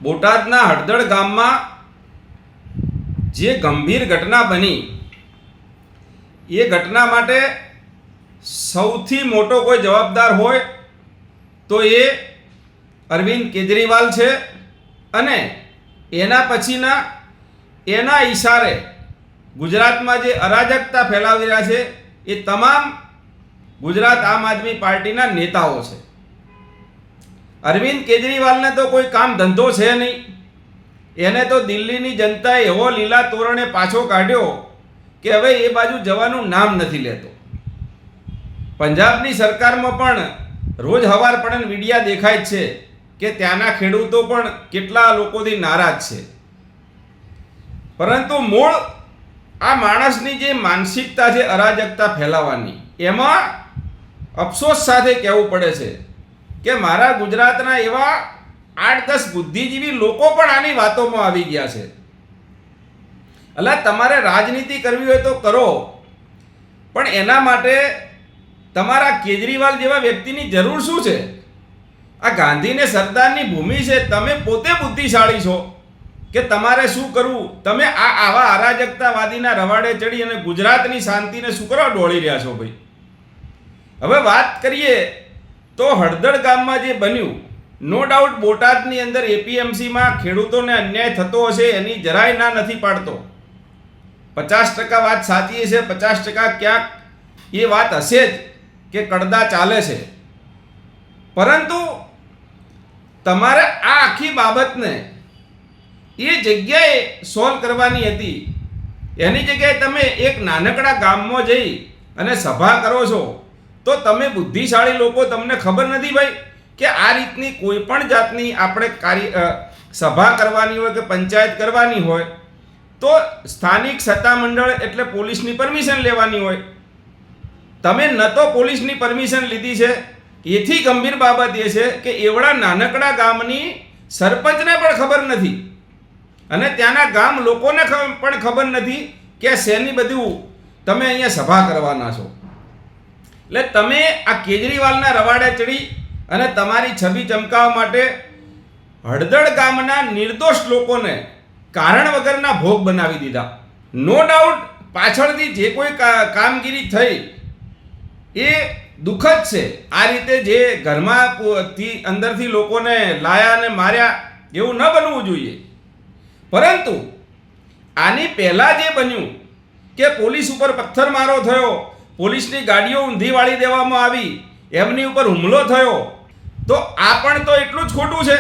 બોટાદના હળદળ ગામમાં જે ગંભીર ઘટના બની એ ઘટના માટે સૌથી મોટો કોઈ જવાબદાર હોય તો એ અરવિંદ કેજરીવાલ છે અને એના પછીના એના ઈશારે ગુજરાતમાં જે અરાજકતા ફેલાવી રહ્યા છે એ તમામ ગુજરાત આમ આદમી પાર્ટીના નેતાઓ છે. અરવિંદ કેજરીવાલને તો કોઈ કામ ધંધો છે નહીં. એને તો દિલ્હીની જનતાએ એવો લીલા તોરણે પાછો કાઢ્યો કે હવે એ બાજુ જવાનું નામ નથી લેતો. પંજાબની સરકારમાં પણ રોજ હવાર પડે મીડિયા દેખાય જ છે કે ત્યાંના ખેડૂતો પણ કેટલા લોકોથી નારાજ છે. પરંતુ મૂળ આ માણસની જે માનસિકતા છે અરાજકતા ફેલાવવાની, એમાં અફસોસ સાથે કહેવું પડે છે કે મારા ગુજરાતના એવા 8-10 બુદ્ધિજીવી લોકો પણ આની વાતોમાં આવી ગયા છે. એટલે તમારે રાજનીતિ કરવી હોય તો કરો, પણ એના માટે તમારા કેજરીવાલ જેવા વ્યક્તિની જરૂર શું છે? આ ગાંધી ને સરદારની ભૂમિ છે. તમે પોતે બુદ્ધિશાળી છો કે તમારે શું કરવું. તમે આવા અરાજકતાવાદીના રવાડે ચડી અને ગુજરાતની શાંતિને શું કરવા દોડી રહ્યા છો ભાઈ? હવે વાત કરીએ તો હળદળ ગામમાં જે બન્યું, નો ડાઉટ બોટાદની અંદર એપીએમસીમાં ખેડૂતોને અન્યાય થતો હશે એની જરાય ના નથી પાડતો. 50% વાત સાચી છે, 50% ક્યાંક એ વાત હશે જ કે કડદા ચાલે છે. પરંતુ તમારે આ આખી બાબતને એ જગ્યાએ સોલ્વ કરવાની હતી. એની જગ્યાએ તમે એક નાનકડા ગામમાં જઈ અને સભા કરો છો તો તમે બુદ્ધિશાળી લોકો, તમને ખબર નથી ભાઈ કે આ રીતની કોઈ પણ જાતની આપણે સભા કરવાની હોય કે પંચાયત કરવાની હોય તો સ્થાનિક સત્તામંડળ એટલે પોલીસની પરમિશન લેવાની હોય. તમે ન તો પોલીસની પરમિશન લીધી છે. એથી ગંભીર બાબત એ છે કે એવડા નાનકડા ગામની સરપંચને પણ ખબર નથી અને ત્યાંના ગામ લોકોને પણ ખબર નથી કે શેની બધું તમે અહીંયા સભા કરવાના છો. એટલે તમે આ કેજરીવાલના રવાડે ચડી અને તમારી છબી ચમકાવવા માટે હળદળ ગામના નિર્દોષ લોકોને કારણ વગરના ભોગ બનાવી દીધા. નો ડાઉટ પાછળથી જે કોઈ કામગીરી થઈ એ દુઃખદ છે. આ રીતે જે ઘરમાંથી અંદરથી લોકોને લાયા અને માર્યા એવું ન બનવું જોઈએ. પરંતુ આની પહેલાં જે બન્યું કે પોલીસ ઉપર પથ્થરમારો થયો, પોલીસની ગાડીઓ ઊંધી વાળી દેવામાં આવી, એમની ઉપર હુમલો થયો, તો આ પણ તો એટલું જ ખોટું છે.